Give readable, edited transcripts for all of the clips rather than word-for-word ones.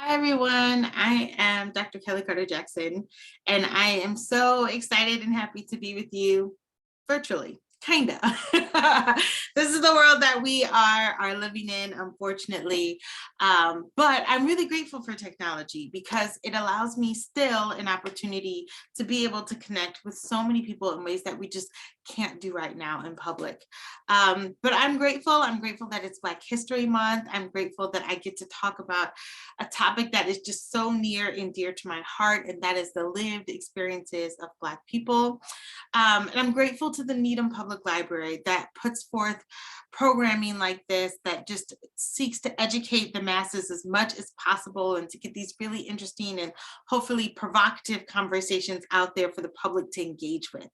Hi, everyone. I am Dr. Kellie Carter Jackson, and I am so excited and happy to be with you virtually. Kinda. This is the world that we are living in, unfortunately. But I'm really grateful for technology because it allows me still an opportunity to be able to connect with so many people in ways that we just can't do right now in public. But I'm grateful. I'm grateful that it's Black History Month. I'm grateful that I get to talk about a topic that is just so near and dear to my heart, and that is the lived experiences of Black people. And I'm grateful to the Needham Public Library that puts forth programming like this that just seeks to educate the masses as much as possible and to get these really interesting and hopefully provocative conversations out there for the public to engage with.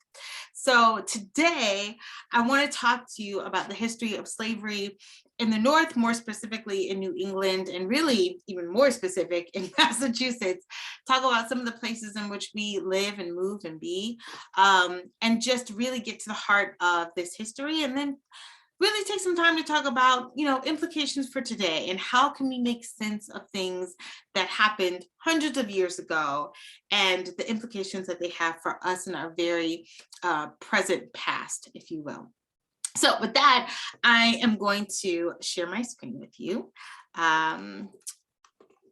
So today, I want to talk to you about the history of slavery in the North, more specifically in New England, and really even more specific in Massachusetts. Talk about some of the places in which we live and move and be, and just really get to the heart of this history, and then really take some time to talk about, implications for today and how can we make sense of things that happened hundreds of years ago and the implications that they have for us in our very present past, if you will. So with that, I am going to share my screen with you.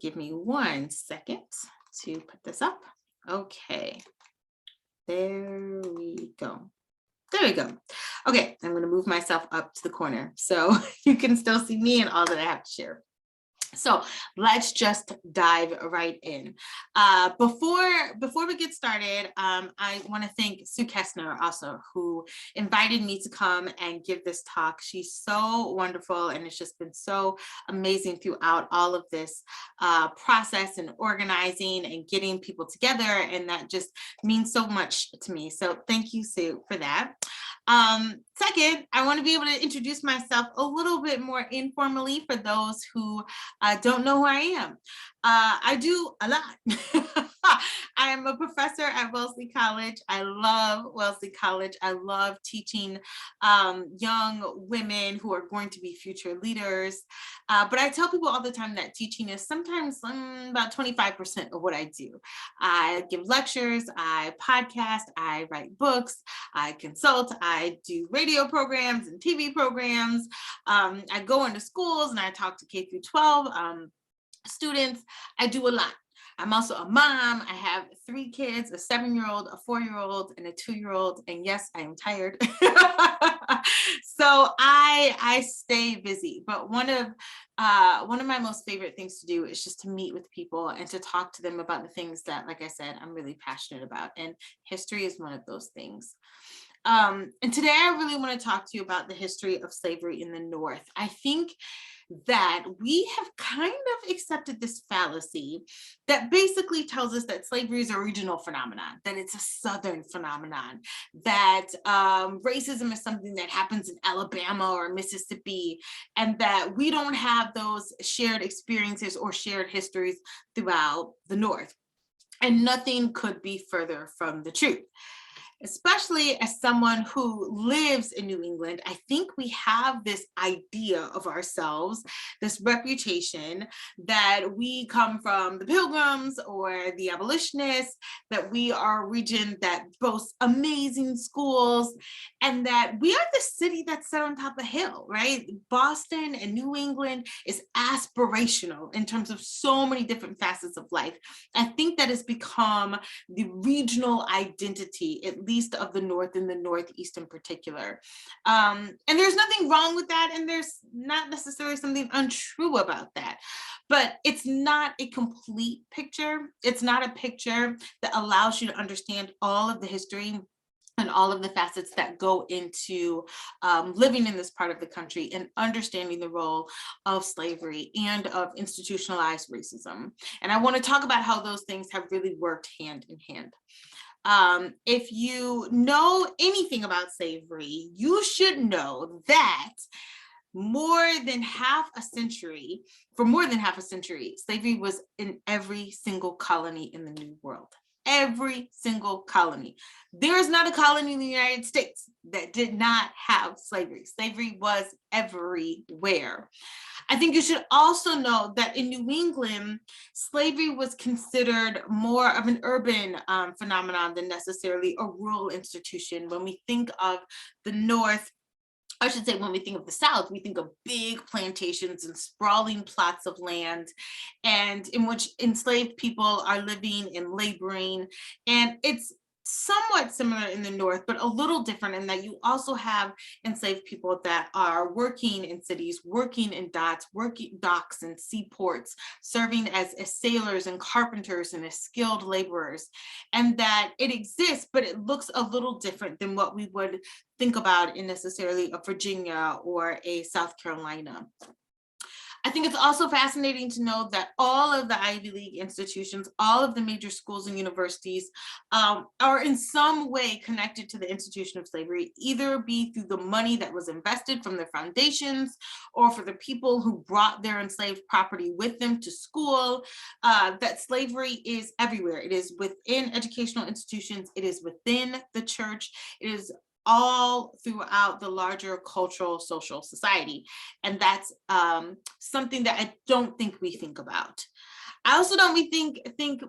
Give me 1 second to put this up. Okay, there we go. There we go. Okay, I'm going to move myself up to the corner so you can still see me and all that I have to share. So let's just dive right in. Before we get started, I want to thank Sue Kessner also, who invited me to come and give this talk. She's so wonderful, and it's just been so amazing throughout all of this process and organizing and getting people together, and that just means so much to me. So thank you, Sue, for that. Second, I want to be able to introduce myself a little bit more informally for those who don't know who I am. I do a lot. I am a professor at Wellesley College. I love Wellesley College. I love teaching young women who are going to be future leaders. But I tell people all the time that teaching is sometimes about 25% of what I do. I give lectures, I podcast, I write books, I consult, I do radio programs and TV programs. I go into schools and I talk to K through 12 students. I do a lot. I'm also a mom. I have 3 kids, a 7-year-old, a 4-year-old, and a 2-year-old. And yes, I am tired. So I stay busy. But one of my most favorite things to do is just to meet with people and to talk to them about the things that, like I said, I'm really passionate about. And history is one of those things. And today I really want to talk to you about the history of slavery in the North. I think that we have kind of accepted this fallacy that basically tells us that slavery is a regional phenomenon, that it's a Southern phenomenon, that racism is something that happens in Alabama or Mississippi, and that we don't have those shared experiences or shared histories throughout the North. And nothing could be further from the truth. Especially as someone who lives in New England, I think we have this idea of ourselves, this reputation that we come from the Pilgrims or the Abolitionists, that we are a region that boasts amazing schools, and that we are the city that's set on top of a hill, right? Boston and New England is aspirational in terms of so many different facets of life. I think that has become the regional identity, at least of the North and the Northeast in particular. And there's nothing wrong with that, and there's not necessarily something untrue about that. But it's not a complete picture. It's not a picture that allows you to understand all of the history and all of the facets that go into living in this part of the country and understanding the role of slavery and of institutionalized racism. And I want to talk about how those things have really worked hand in hand. If you know anything about slavery, you should know that for more than half a century, slavery was in every single colony in the New World. Every single colony. There is not a colony in the United States that did not have slavery. Slavery was everywhere. I think you should also know that in New England, slavery was considered more of an urban phenomenon than necessarily a rural institution. When we think of the North, I should say, when we think of the South, we think of big plantations and sprawling plots of land, and in which enslaved people are living and laboring. And it's somewhat similar in the North, but a little different in that you also have enslaved people that are working in cities, working in docks and seaports, serving as sailors and carpenters and as skilled laborers. And that it exists, but it looks a little different than what we would think about in necessarily a Virginia or a South Carolina. I think it's also fascinating to know that all of the Ivy League institutions, all of the major schools and universities are in some way connected to the institution of slavery, either be through the money that was invested from their foundations or for the people who brought their enslaved property with them to school, that slavery is everywhere. It is within educational institutions, it is within the church, it is all throughout the larger cultural social society. And that's something that I don't think we think about. I also don't think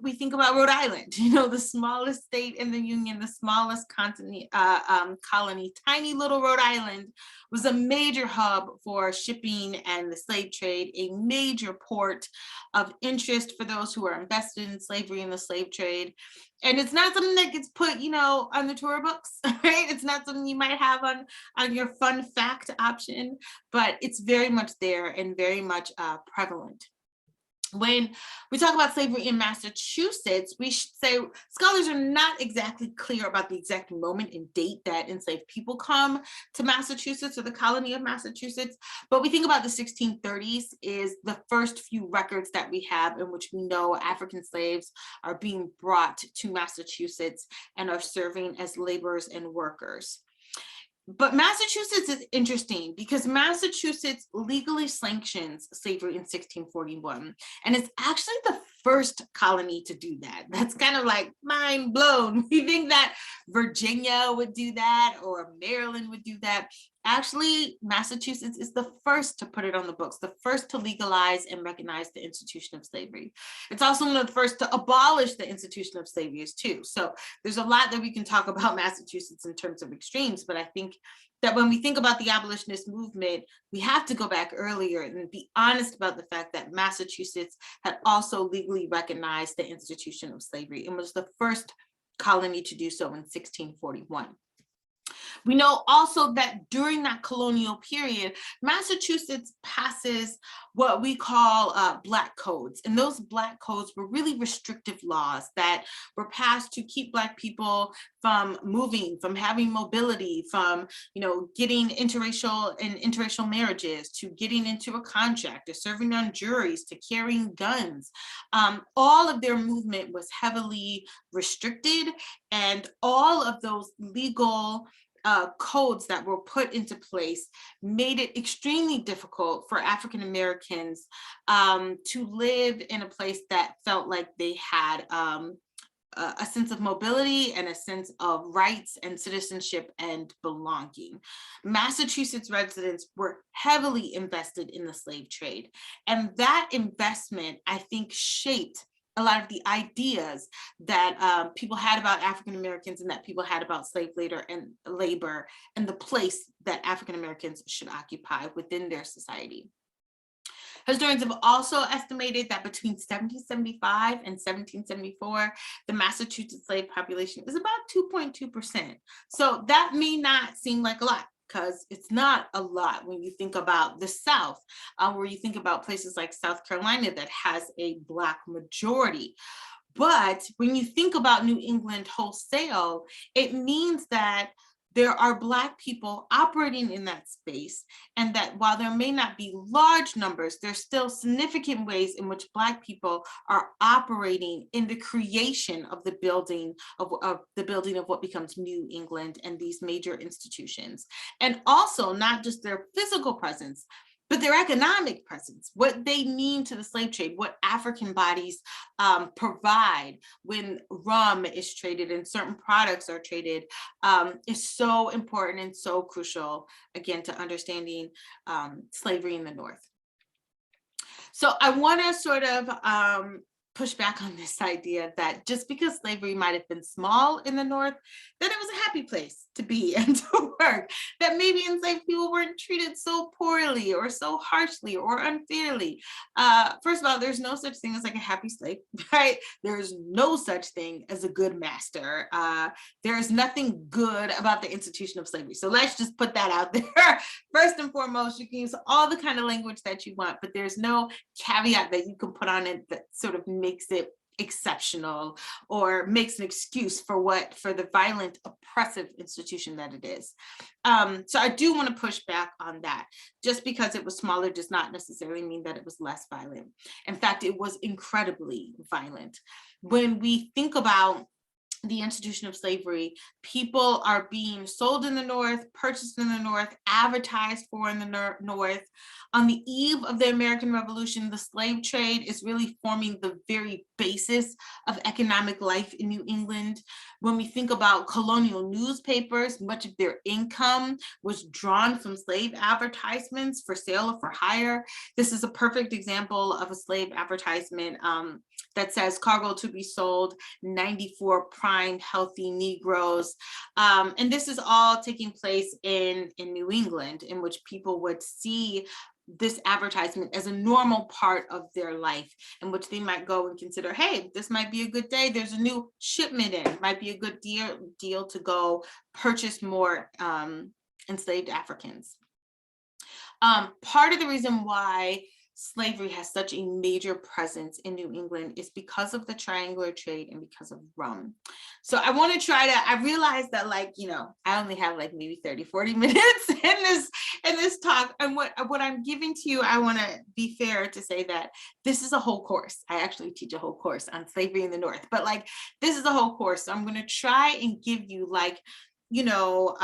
we think about Rhode Island, you know, the smallest state in the Union, the smallest colony, tiny little Rhode Island was a major hub for shipping and the slave trade, a major port of interest for those who are invested in slavery and the slave trade. And it's not something that gets put, you know, on the tour books, right? It's not something you might have on your fun fact option, but it's very much there and very much prevalent. When we talk about slavery in Massachusetts, we should say scholars are not exactly clear about the exact moment and date that enslaved people come to Massachusetts or the colony of Massachusetts, but we think about the 1630s is the first few records that we have in which we know African slaves are being brought to Massachusetts and are serving as laborers and workers. But Massachusetts is interesting because Massachusetts legally sanctions slavery in 1641, and it's actually the first colony to do that. That's kind of like mind blown. We think that Virginia would do that or Maryland would do that. Actually, Massachusetts is the first to put it on the books, the first to legalize and recognize the institution of slavery. It's also one of the first to abolish the institution of slavery too. So there's a lot that we can talk about Massachusetts in terms of extremes, but I think that when we think about the abolitionist movement, we have to go back earlier and be honest about the fact that Massachusetts had also legally recognized the institution of slavery and was the first colony to do so in 1641. We know also that during that colonial period, Massachusetts passes what we call Black codes. And those Black codes were really restrictive laws that were passed to keep Black people from moving, from having mobility, from, you know, getting interracial marriages, to getting into a contract, to serving on juries, to carrying guns. All of their movement was heavily restricted, and all of those legal codes that were put into place made it extremely difficult for African Americans to live in a place that felt like they had a sense of mobility and a sense of rights and citizenship and belonging. Massachusetts residents were heavily invested in the slave trade, and that investment, I think, shaped a lot of the ideas that people had about African Americans and that people had about slave labor and the place that African Americans should occupy within their society. Historians have also estimated that between 1775 and 1774, the Massachusetts slave population is about 2.2%. So that may not seem like a lot, because it's not a lot when you think about the South, where you think about places like South Carolina that has a Black majority. But when you think about New England wholesale, it means that there are Black people operating in that space, and that while there may not be large numbers, there's still significant ways in which Black people are operating in the creation of the building of what becomes New England and these major institutions. And also not just their physical presence, but their economic presence, what they mean to the slave trade, what African bodies provide when rum is traded and certain products are traded, is so important and so crucial, again, to understanding slavery in the North. So I want to sort of push back on this idea that just because slavery might have been small in the North, that it was a happy place to be and to work, that maybe enslaved people weren't treated so poorly or so harshly or unfairly. First of all, there's no such thing as like a happy slave, right? There's no such thing as a good master. There's nothing good about the institution of slavery. So let's just put that out there. First and foremost, you can use all the kind of language that you want, but there's no caveat that you can put on it that sort of makes it exceptional or makes an excuse for the violent, oppressive institution that it is. So I do want to push back on that. Just because it was smaller does not necessarily mean that it was less violent. In fact, it was incredibly violent. When we think about the institution of slavery, people are being sold in the North, purchased in the North, advertised for in the North. On the eve of the American Revolution, the slave trade is really forming the very basis of economic life in New England. When we think about colonial newspapers, much of their income was drawn from slave advertisements for sale or for hire. This is a perfect example of a slave advertisement that says cargo to be sold, 94 prime healthy Negroes. And this is all taking place in New England, in which people would see this advertisement as a normal part of their life, in which they might go and consider, hey, this might be a good day. There's a new shipment in, might be a good deal to go purchase more enslaved Africans. Part of the reason why slavery has such a major presence in New England is because of the triangular trade and because of rum. So I want to I realize that, like, you know, I only have like maybe 30, 40 minutes in this talk. And what I'm giving to you, I want to be fair to say that this is a whole course. I actually teach a whole course on slavery in the North, but like, this is a whole course. So I'm going to try and give you like, you know,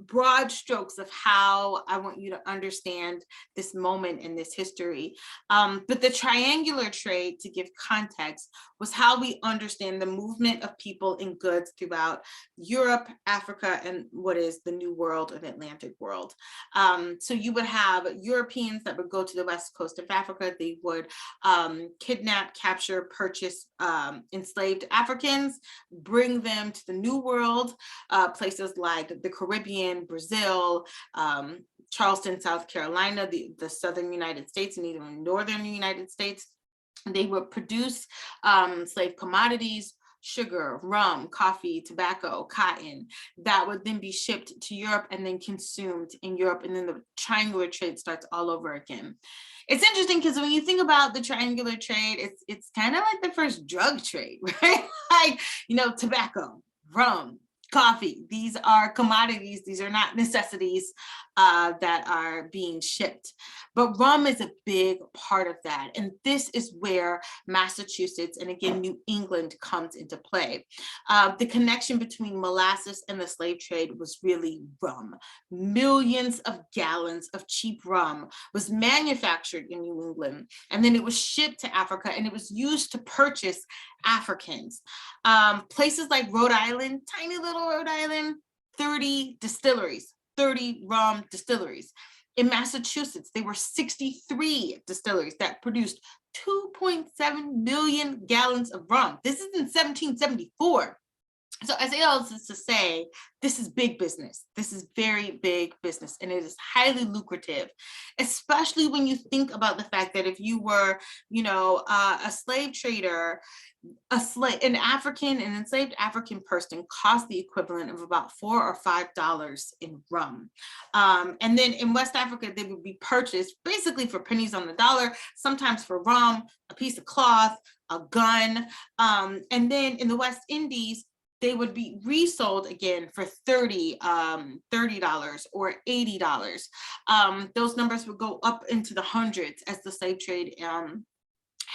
broad strokes of how I want you to understand this moment in this history. But the triangular trade, to give context, was how we understand the movement of people and goods throughout Europe, Africa, and what is the New World and Atlantic world. So you would have Europeans that would go to the west coast of Africa. They would kidnap, capture, purchase enslaved Africans, bring them to the New World, places like the Caribbean, Brazil, Charleston, South Carolina, the southern United States, and even northern United States. They would produce slave commodities, sugar, rum, coffee, tobacco, cotton, that would then be shipped to Europe and then consumed in Europe. And then the triangular trade starts all over again. It's interesting because when you think about the triangular trade, it's kind of like the first drug trade, right? Like, you know, tobacco, rum, coffee, these are commodities, these are not necessities that are being shipped. But rum is a big part of that. And this is where Massachusetts, and again, New England, comes into play. The connection between molasses and the slave trade was really rum. Millions of gallons of cheap rum was manufactured in New England, and then it was shipped to Africa, and it was used to purchase Africans. Places like Rhode Island, tiny little Rhode Island, 30 distilleries, 30 rum distilleries. In Massachusetts, there were 63 distilleries that produced 2.7 million gallons of rum. This is in 1774. So I say all this to say, this is big business. This is very big business, and it is highly lucrative, especially when you think about the fact that if you were, you know, a slave trader, an enslaved African person cost the equivalent of about $4 or $5 in rum. And then in West Africa, they would be purchased basically for pennies on the dollar, sometimes for rum, a piece of cloth, a gun. And then in the West Indies, they would be resold again for $30 or $80. Those numbers would go up into the hundreds as the slave trade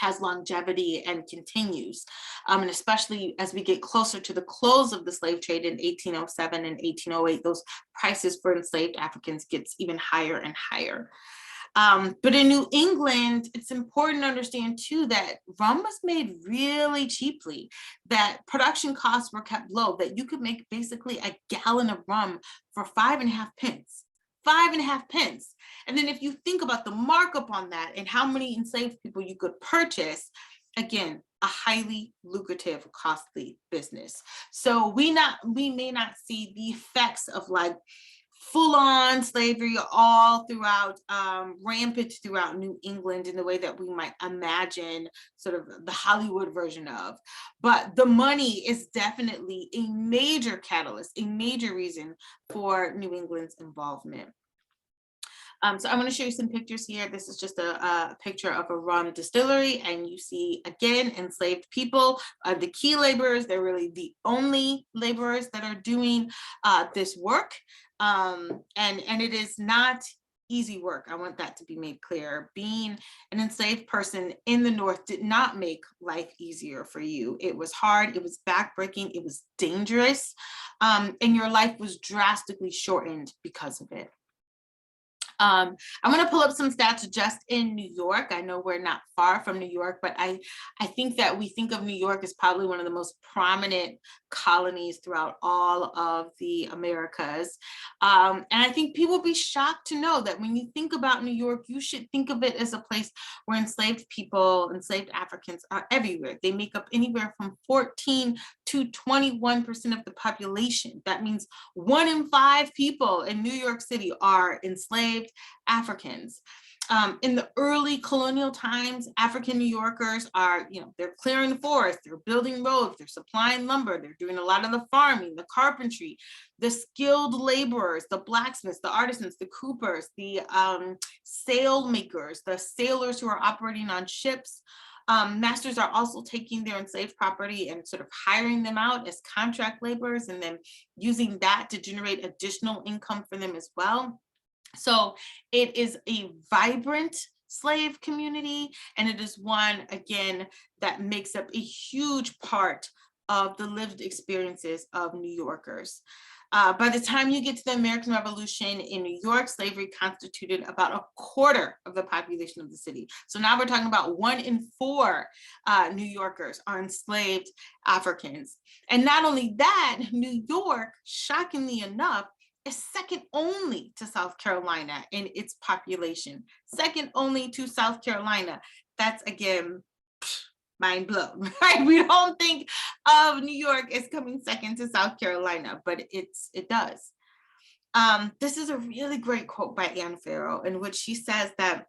has longevity and continues. And especially as we get closer to the close of the slave trade in 1807 and 1808, those prices for enslaved Africans gets even higher and higher. But in New England, it's important to understand too that rum was made really cheaply, that production costs were kept low, that you could make basically a gallon of rum for 5.5 pence. 5.5 pence. And then if you think about the markup on that and how many enslaved people you could purchase, again, a highly lucrative, costly business. So we may not see the effects of like full-on slavery all throughout, rampant throughout New England in the way that we might imagine sort of the Hollywood version of. But the money is definitely a major catalyst, a major reason for New England's involvement. So I'm going to show you some pictures here. This is just a picture of a rum distillery, and you see, again, enslaved people, the key laborers. They're really the only laborers that are doing this work. And it is not easy work. I want that to be made clear. Being an enslaved person in the North did not make life easier for you. It was hard, it was backbreaking, it was dangerous, and your life was drastically shortened because of it. I'm going to pull up some stats just in New York. I know we're not far from New York, but I think that we think of New York as probably one of the most prominent colonies throughout all of the Americas. And I think people will be shocked to know that when you think about New York, you should think of it as a place where enslaved people, enslaved Africans are everywhere. They make up anywhere from 14 to 21% of the population. That means 1 in 5 people in New York City are enslaved Africans. In the early colonial times, African New Yorkers are, they're clearing the forest, they're building roads, they're supplying lumber, they're doing a lot of the farming, the carpentry, the skilled laborers, the blacksmiths, the artisans, the coopers, the sail makers, the sailors who are operating on ships. Masters are also taking their enslaved property and sort of hiring them out as contract laborers and then using that to generate additional income for them as well. So it is a vibrant slave community, and it is one, again, that makes up a huge part of the lived experiences of New Yorkers. By the time you get to the American Revolution in New York, slavery constituted about 1/4 of the population of the city. So now we're talking about 1 in 4 New Yorkers are enslaved Africans. And not only that, New York, shockingly enough, is second only to South Carolina in its population. Second only to South Carolina. That's, again, mind blown, right? We don't think of New York as coming second to South Carolina, but it does. This is a really great quote by Anne Farrow, in which she says that,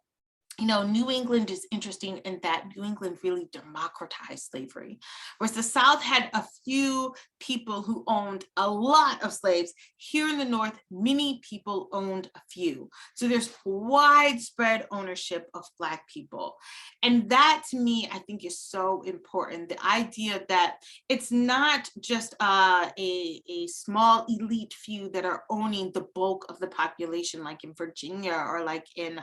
New England is interesting in that New England really democratized slavery. Whereas the South had a few people who owned a lot of slaves, here in the North, many people owned a few. So there's widespread ownership of Black people. And that, to me, I think is so important. The idea that it's not just a small elite few that are owning the bulk of the population, like in Virginia or like in,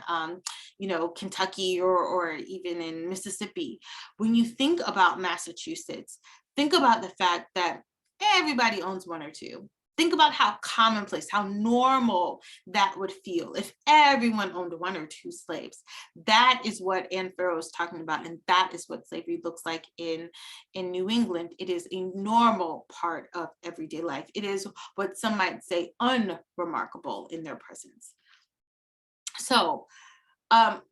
Kentucky or even in Mississippi. When you think about Massachusetts, think about the fact that everybody owns 1 or 2. Think about how commonplace, how normal that would feel if everyone owned 1 or 2 slaves. That is what Anne Farrow is talking about, and that is what slavery looks like in New England. It is a normal part of everyday life. It is what some might say unremarkable in their presence. So,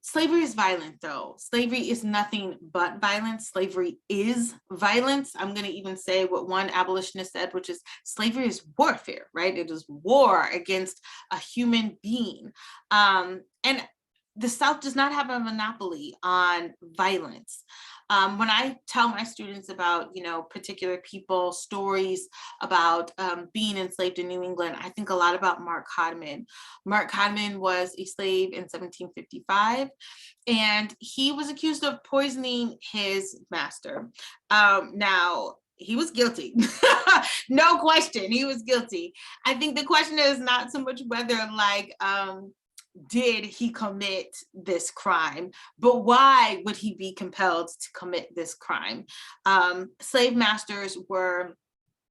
slavery is violent, though. Slavery is nothing but violence. Slavery is violence. I'm going to even say what one abolitionist said, which is slavery is warfare, right? It is war against a human being. And the South does not have a monopoly on violence. When I tell my students about, particular people, stories about being enslaved in New England, I think a lot about Mark Hodman. Mark Hodman was a slave in 1755, and he was accused of poisoning his master. Now, he was guilty. No question, he was guilty. I think the question is not so much whether, did he commit this crime, but why would he be compelled to commit this crime? Slave masters were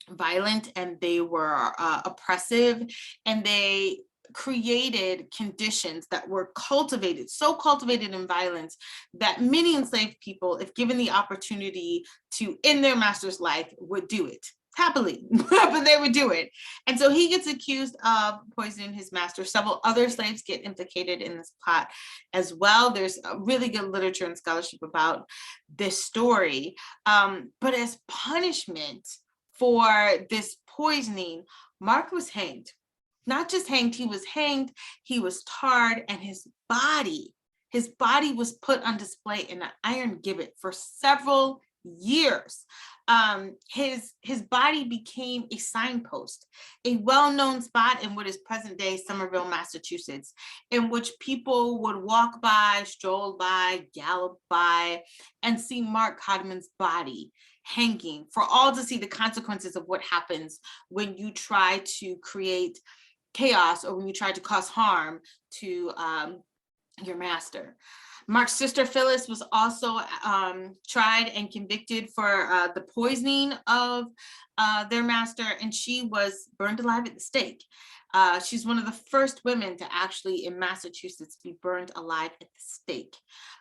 violent, and they were oppressive, and they created conditions that were so cultivated in violence that many enslaved people, if given the opportunity to end their master's life, would do it. happily, but they would do it. And so he gets accused of poisoning his master. Several other slaves get implicated in this plot as well. There's a really good literature and scholarship about this story. But as punishment for this poisoning, Mark was hanged. Not just hanged, he was hanged, he was tarred, and his body was put on display in an iron gibbet for several years. His body became a signpost, a well-known spot in what is present-day Somerville, Massachusetts, in which people would walk by, stroll by, gallop by, and see Mark Codman's body hanging for all to see, the consequences of what happens when you try to create chaos or when you try to cause harm to your master. Mark's sister Phyllis was also tried and convicted for the poisoning of their master, and she was burned alive at the stake. She's one of the first women to actually in Massachusetts be burned alive at the stake.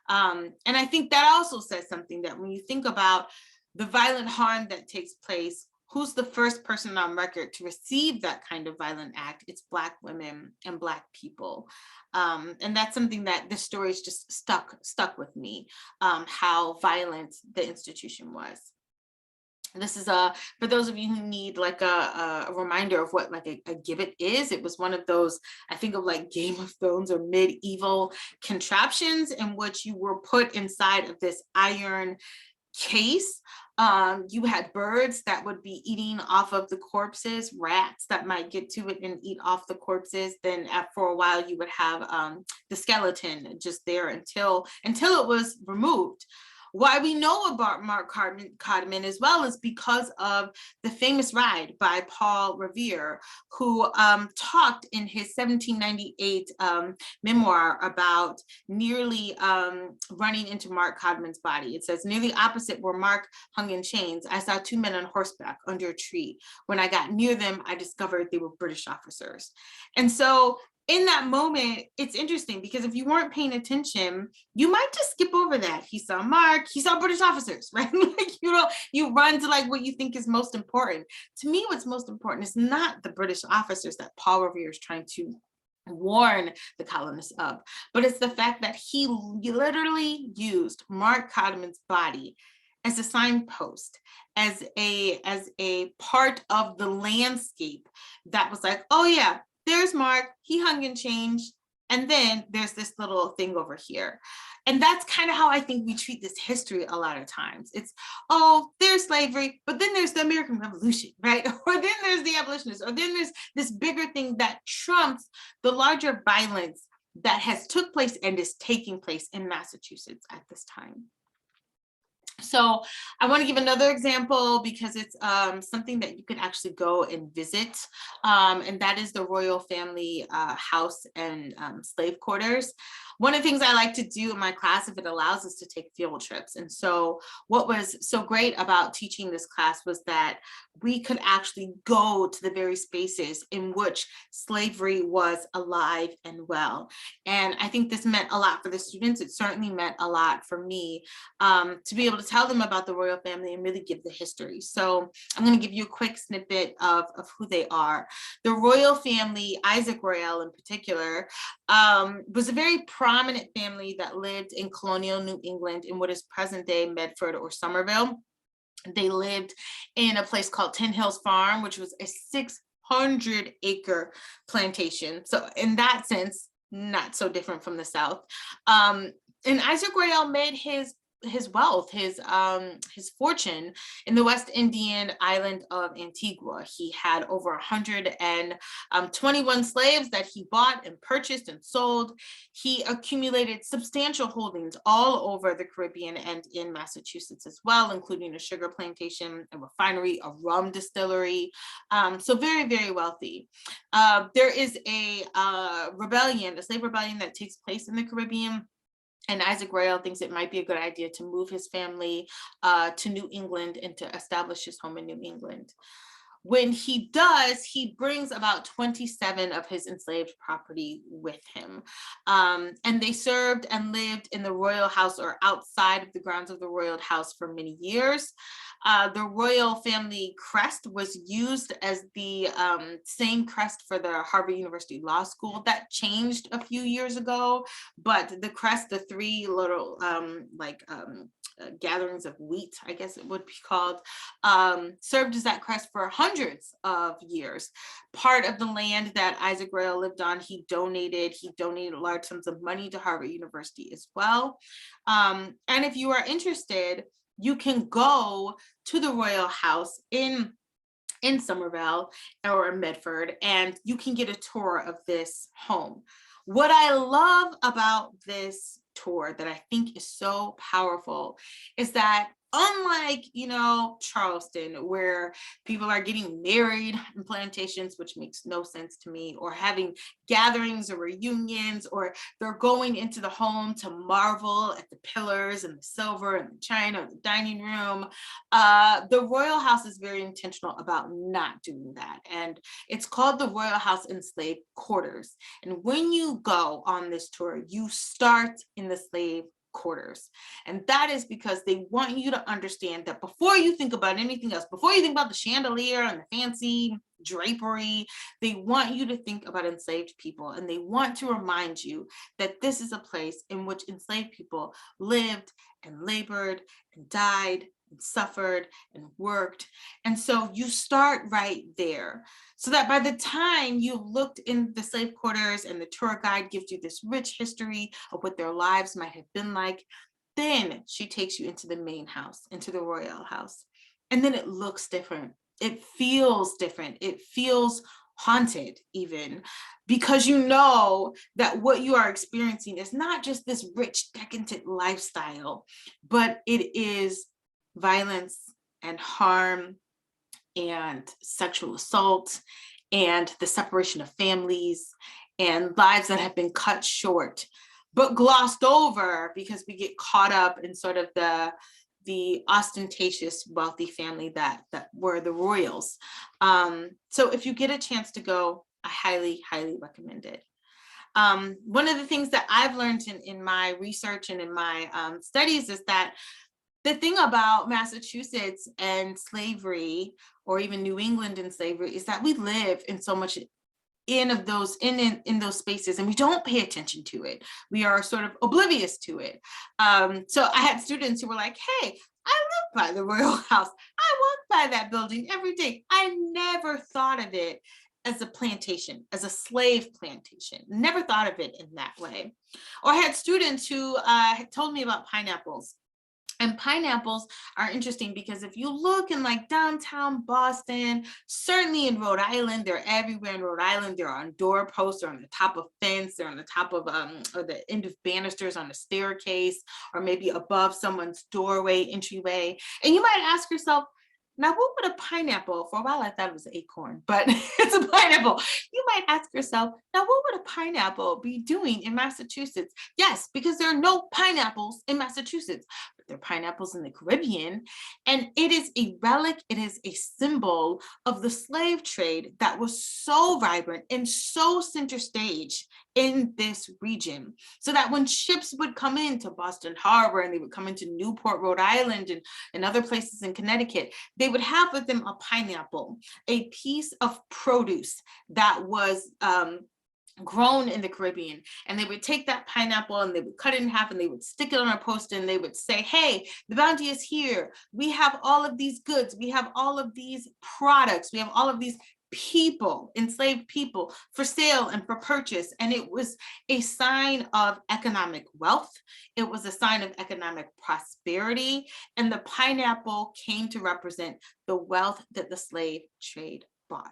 And I think that also says something, that when you think about the violent harm that takes place, who's the first person on record to receive that kind of violent act? It's Black women and Black people. And that's something that this story is just stuck with me, how violent the institution was. This is for those of you who need like a reminder of what like a gibbet is. It was one of those, I think of like Game of Thrones or medieval contraptions in which you were put inside of this iron case. You had birds that would be eating off of the corpses, rats that might get to it and eat off the corpses. Then for a while you would have the skeleton just there until it was removed. Why we know about Mark Codman as well is because of the famous ride by Paul Revere, who talked in his 1798 memoir about nearly running into Mark Codman's body. It says, nearly opposite where Mark hung in chains, I saw two men on horseback under a tree. When I got near them, I discovered they were British officers. And so in that moment, it's interesting because if you weren't paying attention, you might just skip over that. He saw Mark, he saw British officers, right? Like, you run to like what you think is most important. To me, what's most important is not the British officers that Paul Revere is trying to warn the colonists of, but it's the fact that he literally used Mark Codman's body as a signpost, as a part of the landscape that was like, oh yeah, there's Mark, he hung and changed, and then there's this little thing over here. And that's kind of how I think we treat this history a lot of times. It's, oh, there's slavery, but then there's the American Revolution, right? Or then there's the abolitionists, or then there's this bigger thing that trumps the larger violence that has took place and is taking place in Massachusetts at this time. So I want to give another example because it's something that you could actually go and visit, and that is the royal family house and slave quarters. One of the things I like to do in my class, if it allows us to take field trips. And so what was so great about teaching this class was that we could actually go to the very spaces in which slavery was alive and well. And I think this meant a lot for the students. It certainly meant a lot for me to be able to tell them about the royal family and really give the history. So I'm going to give you a quick snippet of who they are. The royal family, Isaac Royal in particular, was a very prominent family that lived in colonial New England in what is present-day Medford or Somerville. They lived in a place called Tin Hills Farm, which was a 600-acre plantation. So in that sense, not so different from the South. And Isaac Royal made his wealth, his fortune in the West Indian island of Antigua. He had over 121 slaves that he bought and purchased and sold. He accumulated substantial holdings all over the Caribbean and in Massachusetts as well, including a sugar plantation, a refinery, a rum distillery. So very, very wealthy. There is a rebellion, a slave rebellion that takes place in the Caribbean. And Isaac Royal thinks it might be a good idea to move his family to New England and to establish his home in New England. When he does, he brings about 27 of his enslaved property with him. And they served and lived in the royal house or outside of the grounds of the royal house for many years. The royal family crest was used as the same crest for the Harvard University Law School. That changed a few years ago, but the crest, the three little gatherings of wheat, I guess it would be called, served as that crest for hundreds of years. Part of the land that Isaac Royal lived on, he donated large sums of money to Harvard University as well. And if you are interested, you can go to the Royal House in Somerville or Medford, and you can get a tour of this home. What I love about this tour that I think is so powerful is that unlike, Charleston, where people are getting married in plantations, which makes no sense to me, or having gatherings or reunions, or they're going into the home to marvel at the pillars and the silver and the china, the dining room, the Royal House is very intentional about not doing that. And it's called the Royal House Enslaved Quarters. And when you go on this tour, you start in the slave quarters. And that is because they want you to understand that before you think about anything else, before you think about the chandelier and the fancy drapery, they want you to think about enslaved people. And they want to remind you that this is a place in which enslaved people lived and labored and died and suffered and worked. And so you start right there, so that by the time you've looked in the slave quarters and the tour guide gives you this rich history of what their lives might have been like, then she takes you into the main house, into the Royal House. And then it looks different. It feels different. It feels haunted even, because you know that what you are experiencing is not just this rich, decadent lifestyle, but it is violence and harm and sexual assault and the separation of families and lives that have been cut short, but glossed over because we get caught up in sort of the ostentatious, wealthy family that were the royals. So if you get a chance to go, I highly, highly recommend it. One of the things that I've learned in my research and in my studies is that the thing about Massachusetts and slavery, or even New England and slavery, is that we live in so much in those spaces, and we don't pay attention to it. We are sort of oblivious to it. So I had students who were like, hey, I live by the Royal House. I walk by that building every day. I never thought of it as a plantation, as a slave plantation. Never thought of it in that way. Or I had students who had told me about pineapples. And pineapples are interesting because if you look in like downtown Boston, certainly in Rhode Island, they're everywhere in Rhode Island. They're on doorposts, they're on the top of fence, they're on the top of or the end of banisters on the staircase, or maybe above someone's doorway, entryway. And you might ask yourself, now what would a pineapple, for a while I thought it was an acorn, but it's a pineapple. You might ask yourself, now what would a pineapple be doing in Massachusetts? Yes, because there are no pineapples in Massachusetts. There are pineapples in the Caribbean, and it is a relic, it is a symbol of the slave trade that was so vibrant and so center stage in this region. So that when ships would come into Boston Harbor and they would come into Newport, Rhode Island, and other places in Connecticut, they would have with them a pineapple, a piece of produce that was grown in the Caribbean. And they would take that pineapple and they would cut it in half and they would stick it on a post and they would say, hey, the bounty is here. We have all of these goods. We have all of these products. We have all of these people, enslaved people, for sale and for purchase. And it was a sign of economic wealth. It was a sign of economic prosperity. And the pineapple came to represent the wealth that the slave trade brought.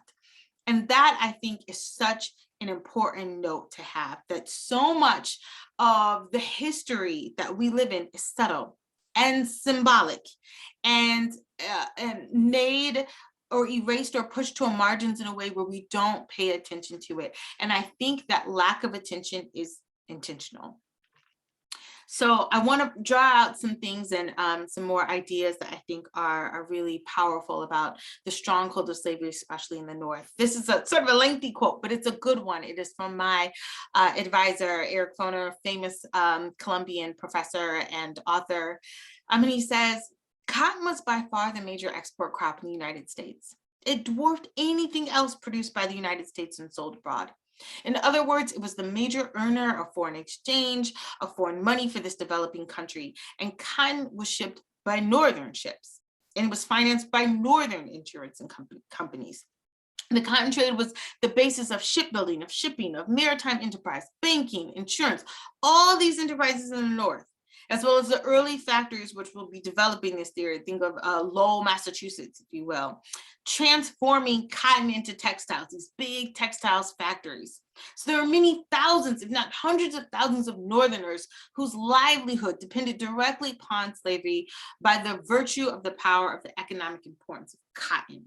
And that, I think, is such an important note to have, that so much of the history that we live in is subtle and symbolic and made or erased or pushed to a margins in a way where we don't pay attention to it. And I think that lack of attention is intentional. So I want to draw out some things and some more ideas that I think are really powerful about the stronghold of slavery, especially in the North. This is a sort of a lengthy quote, but it's a good one. It is from my advisor, Eric Foner, famous Colombian professor and author. And he says, cotton was by far the major export crop in the United States. It dwarfed anything else produced by the United States and sold abroad. In other words, it was the major earner of foreign exchange, of foreign money for this developing country, and cotton was shipped by northern ships and was financed by northern insurance and companies. The cotton trade was the basis of shipbuilding, of shipping, of maritime enterprise, banking, insurance, all these enterprises in the North, as well as the early factories which will be developing this theory. Think of Lowell, Massachusetts, if you will, transforming cotton into textiles, these big textiles factories. So there are many thousands, if not hundreds of thousands of Northerners whose livelihood depended directly upon slavery by the virtue of the power of the economic importance of cotton.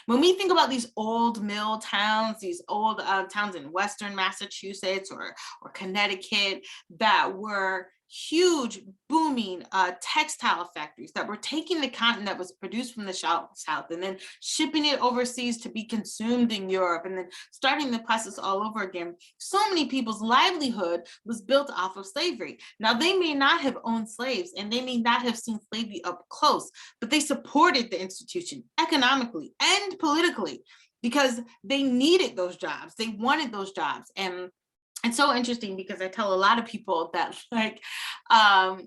When we think about these old mill towns, these old towns in Western Massachusetts or Connecticut that were huge, booming textile factories that were taking the cotton that was produced from the South and then shipping it overseas to be consumed in Europe and then starting the process all over again. So many people's livelihood was built off of slavery. Now, they may not have owned slaves and they may not have seen slavery up close, but they supported the institution economically and politically because they needed those jobs. They wanted those jobs. And it's so interesting because I tell a lot of people that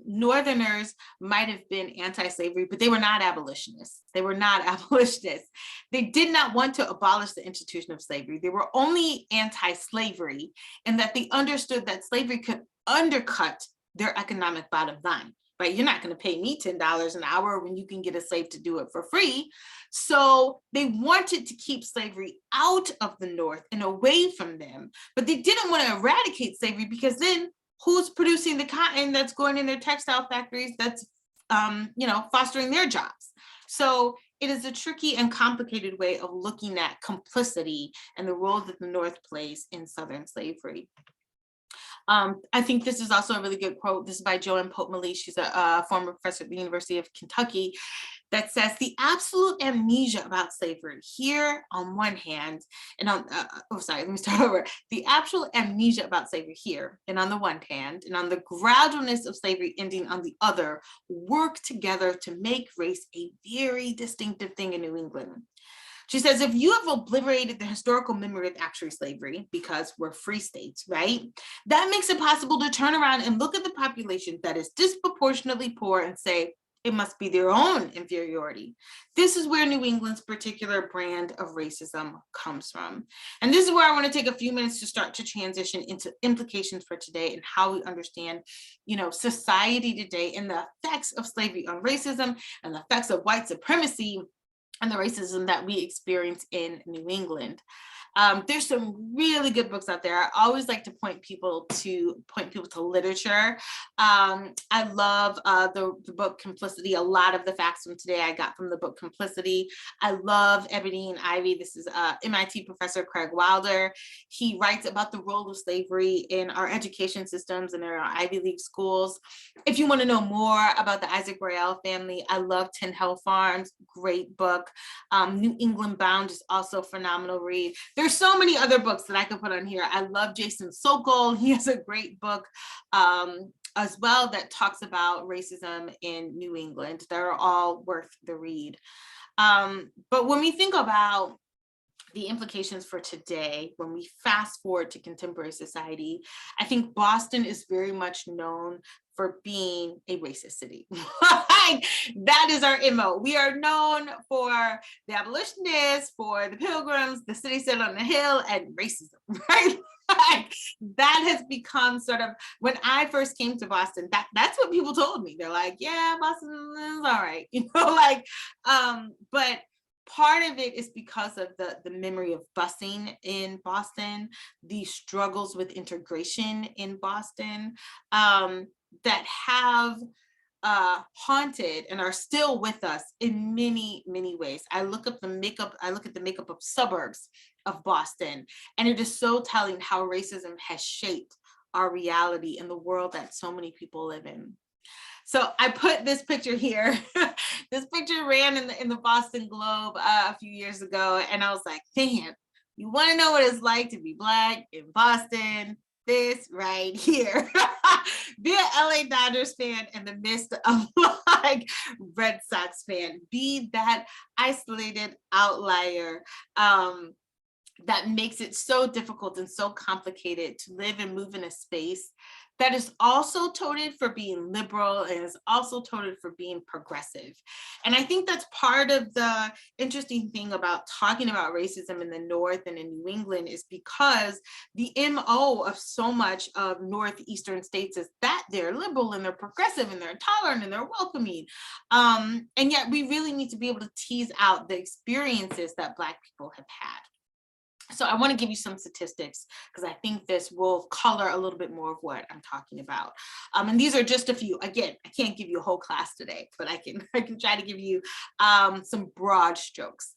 Northerners might have been anti-slavery, but they were not abolitionists. They were not abolitionists. They did not want to abolish the institution of slavery. They were only anti-slavery in that they understood that slavery could undercut their economic bottom line. Right? You're not going to pay me $10 an hour when you can get a slave to do it for free. So they wanted to keep slavery out of the North and away from them, but they didn't want to eradicate slavery because then who's producing the cotton that's going in their textile factories that's fostering their jobs? So it is a tricky and complicated way of looking at complicity and the role that the North plays in Southern slavery. I think this is also a really good quote. This is by Joanne Pope-Milley. She's a former professor at the University of Kentucky, that says the absolute amnesia about slavery here on one hand, and on, let me start over. The absolute amnesia about slavery here, and on the one hand, and on the gradualness of slavery ending on the other, work together to make race a very distinctive thing in New England. She says, if you have obliterated the historical memory of actual slavery, because we're free states, right? That makes it possible to turn around and look at the population that is disproportionately poor and say, it must be their own inferiority. This is where New England's particular brand of racism comes from. And this is where I want to take a few minutes to start to transition into implications for today and how we understand, society today and the effects of slavery on racism and the effects of white supremacy and the racism that we experience in New England. There's some really good books out there. I always like to point people to literature. I love the book Complicity. A lot of the facts from today I got from the book Complicity. I love Ebony and Ivy. This is MIT professor Craig Wilder. He writes about the role of slavery in our education systems and in our Ivy League schools. If you want to know more about the Isaac Royale family, I love 10 Hill Farms, great book. New England Bound is also a phenomenal read. There's so many other books that I could put on here. I love Jason Sokol. He has a great book as well that talks about racism in New England. They're all worth the read. But when we think about the implications for today, when we fast forward to contemporary society, I think Boston is very much known for being a racist city. That is our MO. We are known for the abolitionists, for the pilgrims, the city set on the hill, and racism, right? That has become sort of, when I first came to Boston, that's what people told me. They're like, yeah, Boston is all right, but part of it is because of the memory of busing in Boston, the struggles with integration in Boston, that have haunted and are still with us in many, many ways. I look at the makeup of suburbs of Boston, and it is so telling how racism has shaped our reality in the world that so many people live in. So I put this picture here. This picture ran in the Boston Globe a few years ago, and I was like, damn, you want to know what it's like to be Black in Boston? This right here. Be an LA Dodgers fan in the midst of like Red Sox fan. Be that isolated outlier that makes it so difficult and so complicated to live and move in a space that is also touted for being liberal and is also touted for being progressive. And I think that's part of the interesting thing about talking about racism in the North and in New England is because the MO of so much of Northeastern states is that they're liberal and they're progressive and they're tolerant and they're welcoming. And yet we really need to be able to tease out the experiences that Black people have had. So I want to give you some statistics because I think this will color a little bit more of what I'm talking about. And these are just a few. Again, I can't give you a whole class today, but I can try to give you some broad strokes.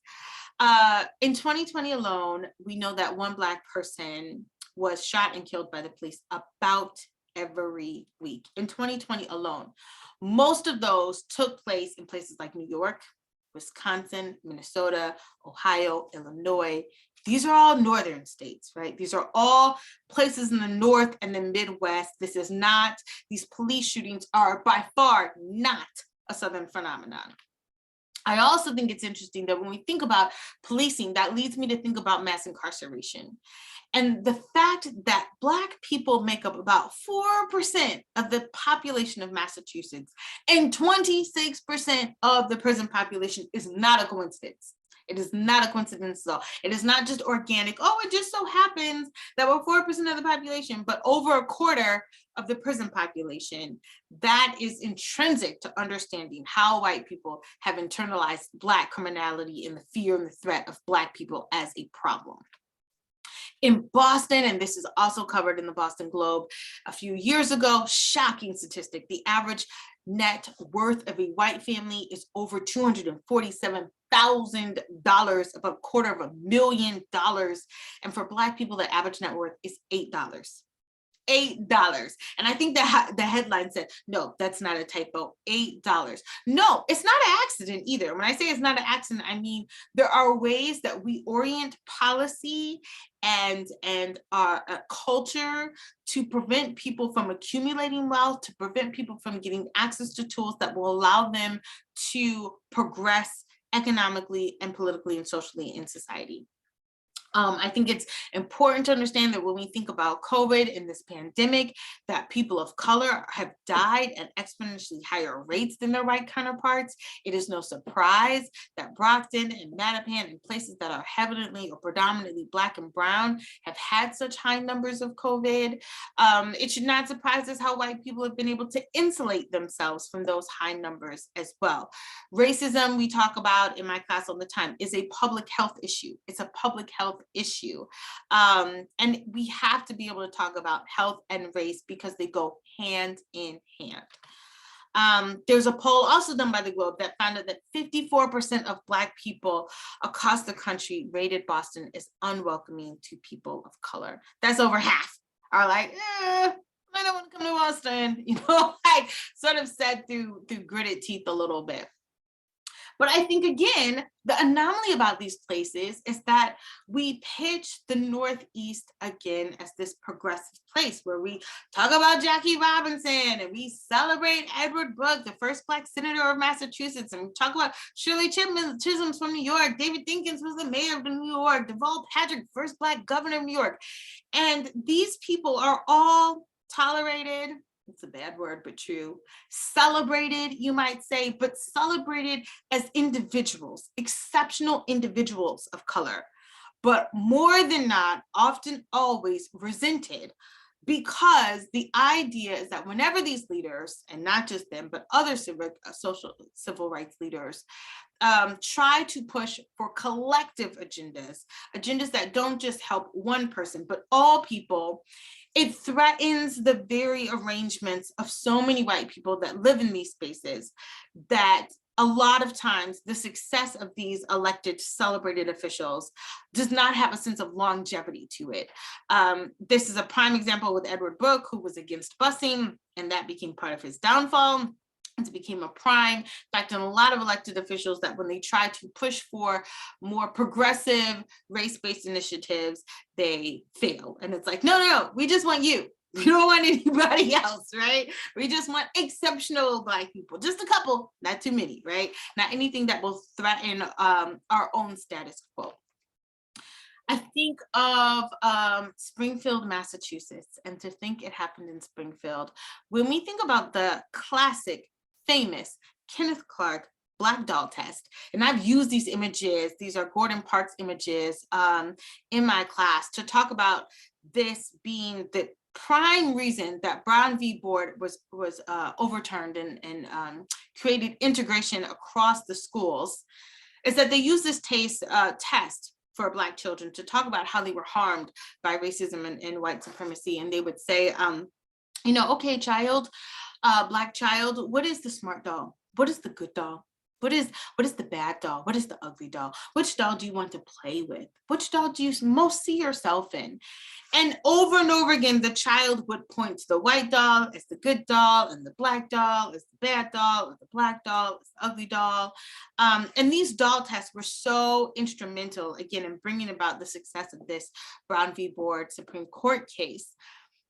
In 2020 alone, we know that one Black person was shot and killed by the police about every week. In 2020 alone, most of those took place in places like New York, Wisconsin, Minnesota, Ohio, Illinois. These are all northern states, right? These are all places in the North and the Midwest. This is not, these police shootings are by far not a Southern phenomenon. I also think it's interesting that when we think about policing, that leads me to think about mass incarceration. And the fact that Black people make up about 4% of the population of Massachusetts and 26% of the prison population is not a coincidence. It is not a coincidence though. It is not just organic. Oh, it just so happens that we're 4% of the population, but over a quarter of the prison population. That is intrinsic to understanding how white people have internalized Black criminality and the fear and the threat of Black people as a problem. In Boston, and this is also covered in the Boston Globe a few years ago, shocking statistic, the average net worth of a white family is over $247,000, about $250,000. And for Black people, the average net worth is $8. $8. And I think that the headline said, no, that's not a typo, $8. No, it's not an accident either. When I say it's not an accident, I mean, there are ways that we orient policy and our culture to prevent people from accumulating wealth, to prevent people from getting access to tools that will allow them to progress economically and politically and socially in society. I think it's important to understand that when we think about COVID and this pandemic, that people of color have died at exponentially higher rates than their white counterparts. It is no surprise that Brockton and Mattapan and places that are heavily or predominantly Black and brown have had such high numbers of COVID. It should not surprise us how white people have been able to insulate themselves from those high numbers as well. Racism, we talk about in my class all the time, is a public health issue. It's a public health issue. And we have to be able to talk about health and race because they go hand in hand. There's a poll also done by the Globe that found out that 54% of Black people across the country rated Boston as unwelcoming to people of color. That's over half are like, I don't want to come to Boston, you know, like sort of said through gritted teeth a little bit. But I think, again, the anomaly about these places is that we pitch the Northeast again as this progressive place where we talk about Jackie Robinson and we celebrate Edward Brooke, the first Black senator of Massachusetts, and we talk about Shirley Chisholm's from New York, David Dinkins was the mayor of New York, Deval Patrick, first Black governor of New York. And these people are all tolerated, it's a bad word, but true, celebrated, you might say, but celebrated as individuals, exceptional individuals of color, but more than not, often always resented, because the idea is that whenever these leaders, and not just them, but other civil rights leaders, try to push for collective agendas that don't just help one person, but all people, it threatens the very arrangements of so many white people that live in these spaces that a lot of times the success of these elected, celebrated officials does not have a sense of longevity to it. This is a prime example with Edward Brooke, who was against busing, and that became part of his downfall. It became a prime fact in a lot of elected officials that when they try to push for more progressive race-based initiatives, they fail. And it's like, no, we just want you. We don't want anybody else, right? We just want exceptional Black people, just a couple, not too many, right? Not anything that will threaten our own status quo. I think of Springfield, Massachusetts, and to think it happened in Springfield. When we think about the classic, famous Kenneth Clark Black Doll test, and I've used these images, these are Gordon Parks images in my class to talk about this being the prime reason that Brown v. Board was overturned and created integration across the schools, is that they use this test for Black children to talk about how they were harmed by racism and white supremacy. And they would say, okay, child, Black child, what is the smart doll? What is the good doll? What is the bad doll? What is the ugly doll? Which doll do you want to play with? Which doll do you most see yourself in? And over again, the child would point to the white doll as the good doll, and the Black doll as the bad doll, and the Black doll as the ugly doll. And these doll tests were so instrumental, again, in bringing about the success of this Brown v. Board Supreme Court case.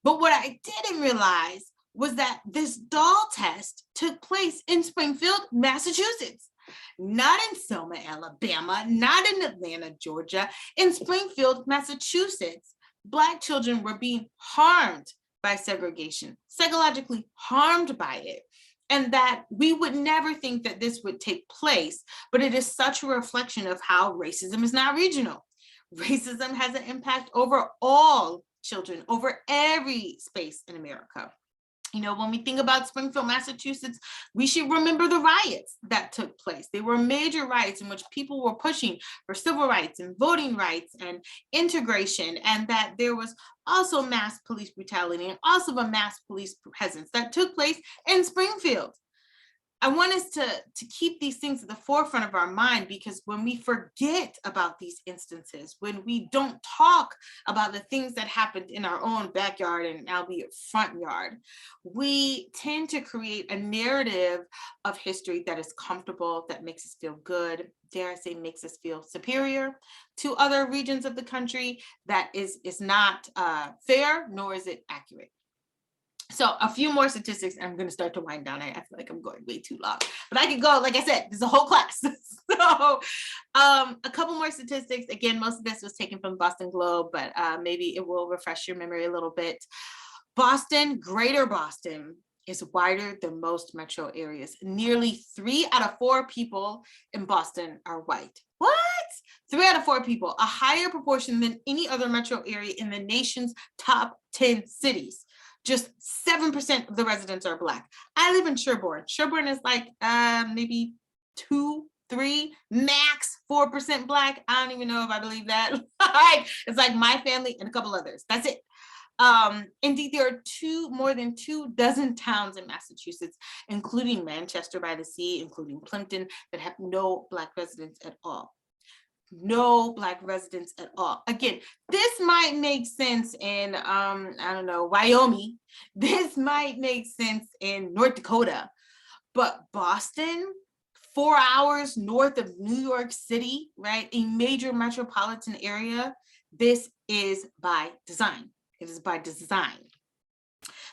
But what I didn't realize was that this doll test took place in Springfield, Massachusetts, not in Selma, Alabama, not in Atlanta, Georgia, in Springfield, Massachusetts. Black children were being harmed by segregation, psychologically harmed by it. And that we would never think that this would take place, but it is such a reflection of how racism is not regional. Racism has an impact over all children, over every space in America. When we think about Springfield, Massachusetts, we should remember the riots that took place. They were major riots in which people were pushing for civil rights and voting rights and integration, and that there was also mass police brutality and also a mass police presence that took place in Springfield. I want us to keep these things at the forefront of our mind, because when we forget about these instances, when we don't talk about the things that happened in our own backyard and albeit front yard, we tend to create a narrative of history that is comfortable, that makes us feel good, dare I say makes us feel superior to other regions of the country, that is not fair, nor is it accurate. So a few more statistics, and I'm going to start to wind down. I feel like I'm going way too long, but I could go, like I said, there's a whole class. So a couple more statistics. Again, most of this was taken from Boston Globe, but maybe it will refresh your memory a little bit. Boston, Greater Boston, is wider than most metro areas. Nearly 3 out of 4 people in Boston are white. What? 3 out of 4 people, a higher proportion than any other metro area in the nation's top 10 cities. Just 7% of the residents are Black. I live in Sherborne. Sherborne is like maybe 2, 3, max 4% Black. I don't even know if I believe that. It's like my family and a couple others. That's it. Indeed, there are more than 24 towns in Massachusetts, including Manchester by the Sea, including Plimpton, that have no Black residents at all. No Black residents at all. Again, this might make sense in, Wyoming. This might make sense in North Dakota, but Boston, 4 hours north of New York City, right? A major metropolitan area. This is by design. It is by design.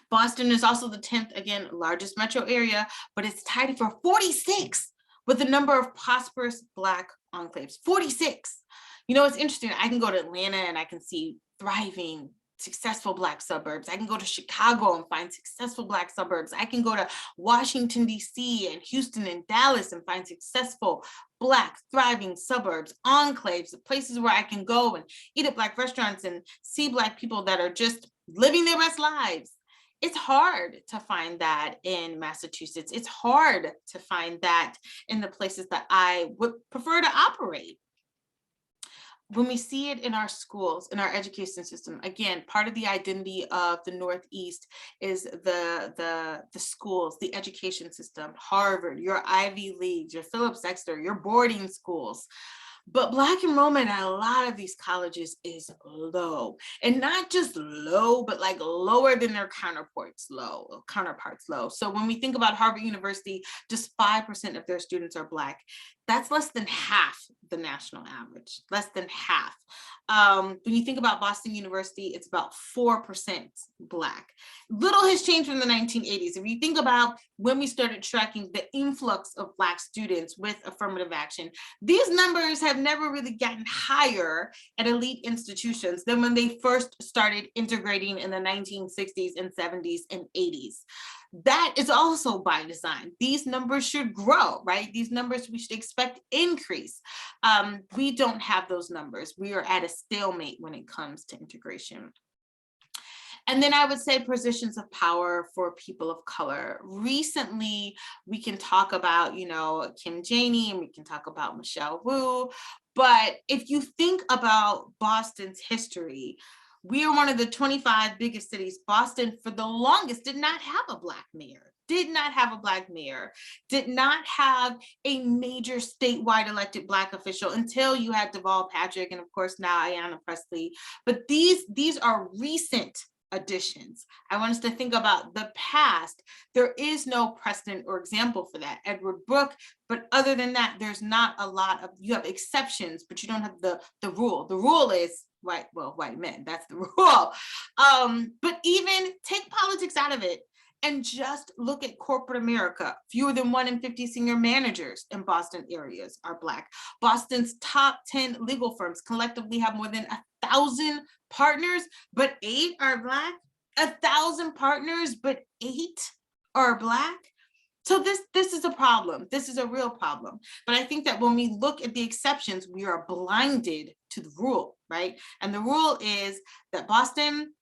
Boston is also the 10th, again, largest metro area, but it's tied for 46 with the number of prosperous Black enclaves, 46. It's interesting. I can go to Atlanta and I can see thriving, successful Black suburbs. I can go to Chicago and find successful Black suburbs. I can go to Washington, D.C. and Houston and Dallas and find successful Black thriving suburbs, enclaves, places where I can go and eat at Black restaurants and see Black people that are just living their best lives. It's hard to find that in Massachusetts. It's hard to find that in the places that I would prefer to operate. when we see it in our schools, in our education system, again, part of the identity of the Northeast is the schools, the education system, Harvard, your Ivy Leagues, your Phillips Exeter, your boarding schools. But Black enrollment at a lot of these colleges is low, and not just low, but like lower than their counterparts low. So when we think about Harvard University, just 5% of their students are Black. That's less than half the national average, less than half. When you think about Boston University, it's about 4% Black. Little has changed from the 1980s. If you think about when we started tracking the influx of Black students with affirmative action, these numbers have never really gotten higher at elite institutions than when they first started integrating in the 1960s and 70s and 80s. That is also by design. These numbers should grow, right? These numbers we should expect increase. We don't have those numbers. We are at a stalemate when it comes to integration. And then I would say positions of power for people of color. Recently, we can talk about, Kim Janey, and we can talk about Michelle Wu. But if you think about Boston's history, we are one of the 25 biggest cities. Boston, for the longest, did not have a Black mayor. Did not have a major statewide elected Black official until you had Deval Patrick and, of course, now Ayanna Pressley. But these are recent additions. I want us to think about the past. There is no precedent or example for that. Edward Brooke, but other than that, there's not a lot of, you have exceptions, but you don't have the rule. The rule is white men, that's the rule. But even take politics out of it and just look at corporate America. Fewer than 1 in 50 senior managers in Boston areas are Black. Boston's top 10 legal firms collectively have more than 1,000 partners, but 8 are Black. 1,000 partners, but 8 are Black. So this is a problem. This is a real problem. But I think that when we look at the exceptions, we are blinded to the rule, right? And the rule is that Boston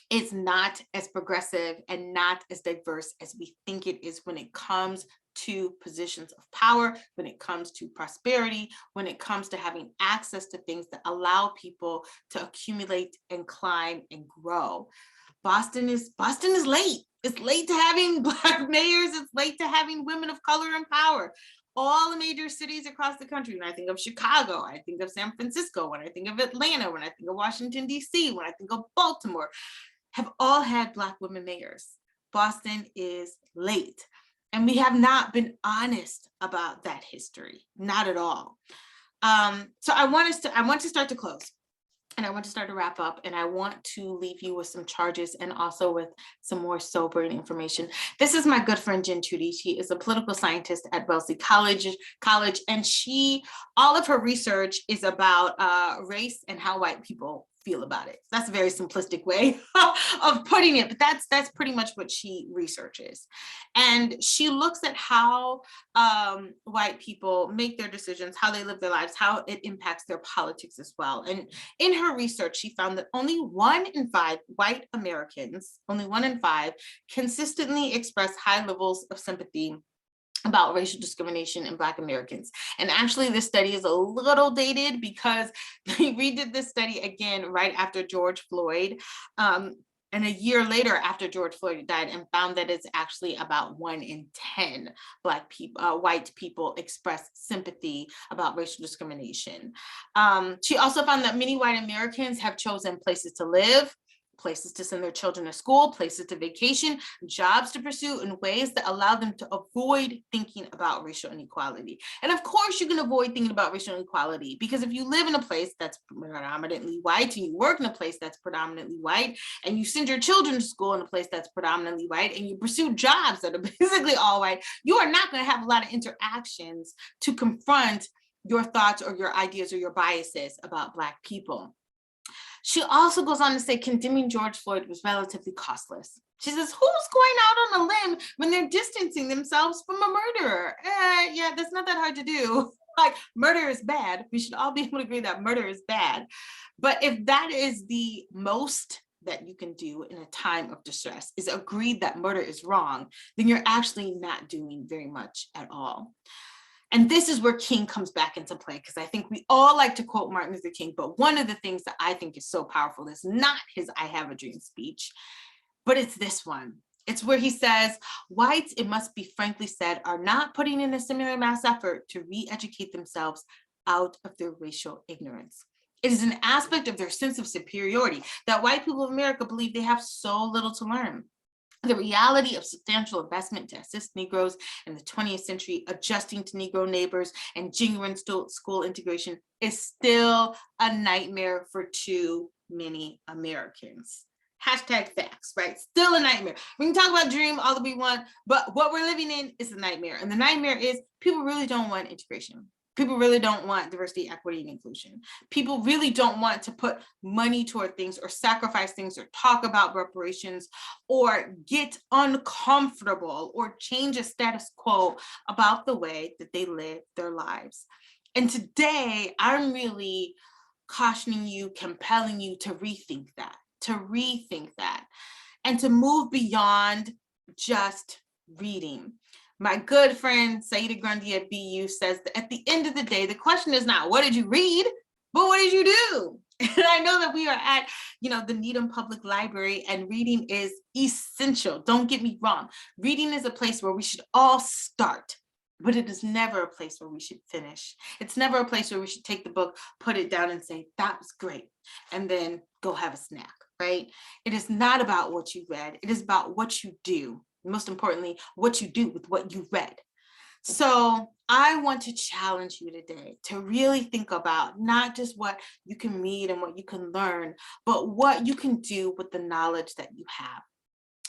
is not as progressive and not as diverse as we think it is when it comes to positions of power, when it comes to prosperity, when it comes to having access to things that allow people to accumulate and climb and grow. Boston is late. It's late to having Black mayors. It's late to having women of color in power. All the major cities across the country, when I think of Chicago, I think of San Francisco, when I think of Atlanta, when I think of Washington, D.C., when I think of Baltimore, have all had Black women mayors. Boston is late. And we have not been honest about that history, not at all. So I want to start to close. And I want to start to wrap up, and I want to leave you with some charges and also with some more sobering information. This is my good friend, Jen Tudy. She is a political scientist at Wellesley College, and all of her research is about race and how white people feel about it. That's a very simplistic way of putting it, but that's pretty much what she researches. And she looks at how white people make their decisions, how they live their lives, how it impacts their politics as well. And in her research, she found that only 1 in 5 white Americans, consistently express high levels of sympathy about racial discrimination in Black Americans. And actually this study is a little dated because we redid this study again right after George Floyd, and a year later after George Floyd died, and found that it's actually about 1 in 10 white people express sympathy about racial discrimination. She also found that many white Americans have chosen places to live, places to send their children to school, places to vacation, jobs to pursue in ways that allow them to avoid thinking about racial inequality. And of course, you can avoid thinking about racial inequality because if you live in a place that's predominantly white and you work in a place that's predominantly white and you send your children to school in a place that's predominantly white and you pursue jobs that are basically all white, you are not going to have a lot of interactions to confront your thoughts or your ideas or your biases about Black people. She also goes on to say condemning George Floyd was relatively costless. She says, who's going out on a limb when they're distancing themselves from a murderer? Yeah, that's not that hard to do. Like, murder is bad. We should all be able to agree that murder is bad. But if that is the most that you can do in a time of distress, is agree that murder is wrong, then you're actually not doing very much at all. And this is where King comes back into play, because I think we all like to quote Martin Luther King, but one of the things that I think is so powerful is not his I Have a Dream speech, but it's this one. It's where he says, whites, it must be frankly said, are not putting in a similar mass effort to re-educate themselves out of their racial ignorance. It is an aspect of their sense of superiority that white people of America believe they have so little to learn. The reality of substantial investment to assist Negroes in the 20th century adjusting to Negro neighbors and genuine school integration is still a nightmare for too many Americans. Hashtag facts, right? Still a nightmare. We can talk about dream all that we want, but what we're living in is a nightmare. And the nightmare is people really don't want integration. People really don't want diversity, equity, and inclusion. People really don't want to put money toward things or sacrifice things or talk about reparations or get uncomfortable or change a status quo about the way that they live their lives. And today, I'm really cautioning you, compelling you to rethink that, and to move beyond just reading. My good friend Saida Grundy at BU says that at the end of the day, the question is not what did you read, but what did you do? And I know that we are at, the Needham Public Library, and reading is essential. Don't get me wrong. Reading is a place where we should all start, but it is never a place where we should finish. It's never a place where we should take the book, put it down and say, that was great, and then go have a snack, right? It is not about what you read. It is about what you do. Most importantly, what you do with what you read. So I want to challenge you today to really think about not just what you can read and what you can learn, but what you can do with the knowledge that you have.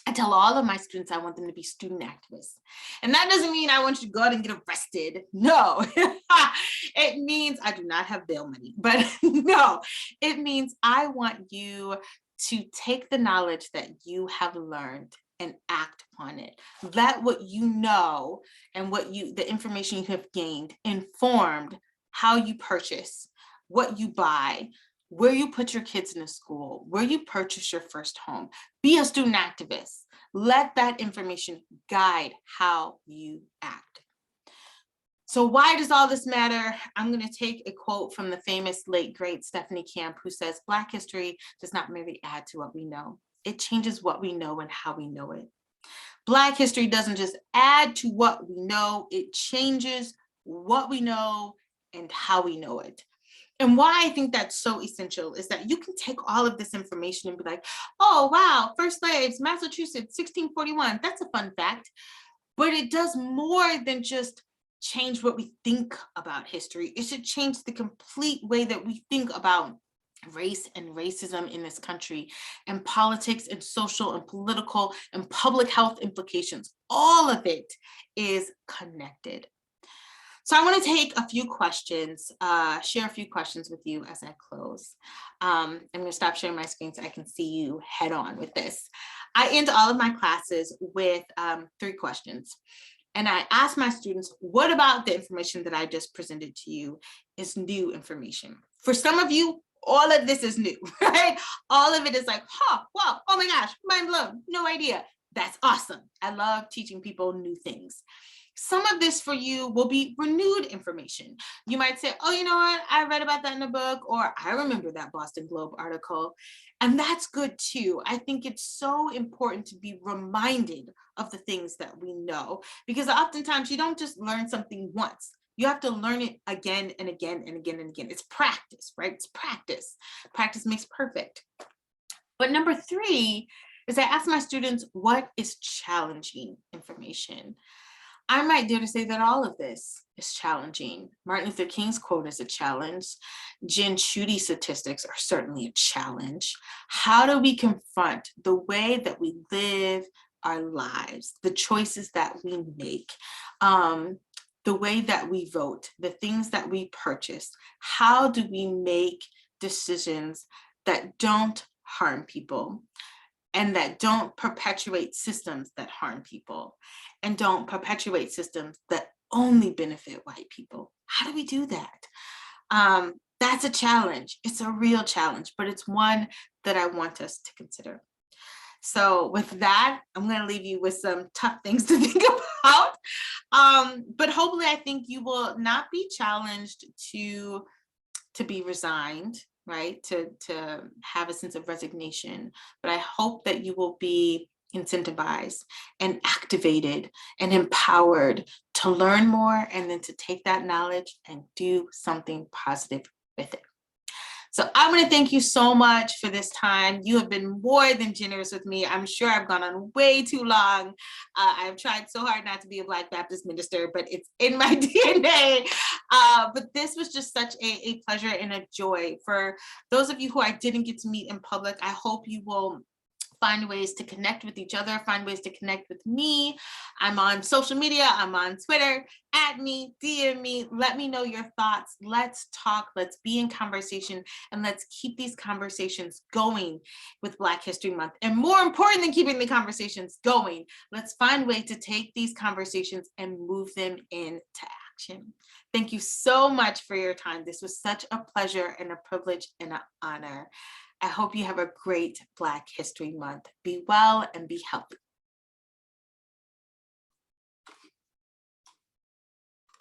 I tell all of my students I want them to be student activists. And that doesn't mean I want you to go out and get arrested. No, it means I do not have bail money, but no, it means I want you to take the knowledge that you have learned and act on it. Let what you know and the information you have gained informed how you purchase, what you buy, where you put your kids in a school, where you purchase your first home. Be a student activist. Let that information guide how you act. So why does all this matter? I'm going to take a quote from the famous late great Stephanie Camp, who says, Black history does not merely add to what we know. It changes what we know and how we know it. Black history doesn't just add to what we know, it changes what we know and how we know it. And why I think that's so essential is that you can take all of this information and be like, oh, wow, first slaves, Massachusetts, 1641. That's a fun fact. But it does more than just change what we think about history. It should change the complete way that we think about race and racism in this country, and politics and social and political and public health implications. All of it is connected. So I want to take a few questions, share a few questions with you as I close. I'm going to stop sharing my screen so I can see you head on with this. I end all of my classes with 3 questions. And I ask my students, what about the information that I just presented to you is new information? For some of you, all of this is new, right? All of it is like, wow, oh my gosh, mind blown, no idea. That's awesome. I love teaching people new things. Some of this for you will be renewed information. You might say, oh, you know what? I read about that in a book, or I remember that Boston Globe article. And that's good too. I think it's so important to be reminded of the things that we know, because oftentimes you don't just learn something once. You have to learn it again and again and again and again. It's practice, right? It's practice. Practice makes perfect. But number 3 is I ask my students, what is challenging information? I might dare to say that all of this is challenging. Martin Luther King's quote is a challenge. Jen Schuette's statistics are certainly a challenge. How do we confront the way that we live our lives, the choices that we make, the way that we vote, the things that we purchase? How do we make decisions that don't harm people, and that don't perpetuate systems that harm people, and don't perpetuate systems that only benefit white people? How do we do that? That's a challenge. It's a real challenge, but it's one that I want us to consider. So with that, I'm going to leave you with some tough things to think about. But hopefully I think you will not be challenged to be resigned, right? To have a sense of resignation, but I hope that you will be incentivized and activated and empowered to learn more, and then to take that knowledge and do something positive with it. So I want to thank you so much for this time. You have been more than generous with me. I'm sure I've gone on way too long. I've tried so hard not to be a Black Baptist minister, but it's in my DNA. But this was just such a pleasure and a joy. For those of you who I didn't get to meet in public, I hope you will find ways to connect with each other, find ways to connect with me. I'm on social media, I'm on Twitter, @ me, DM me, let me know your thoughts. Let's talk, let's be in conversation, and let's keep these conversations going with Black History Month. And more important than keeping the conversations going, let's find ways to take these conversations and move them into action. Thank you so much for your time. This was such a pleasure and a privilege and an honor. I hope you have a great Black History Month. Be well and be healthy.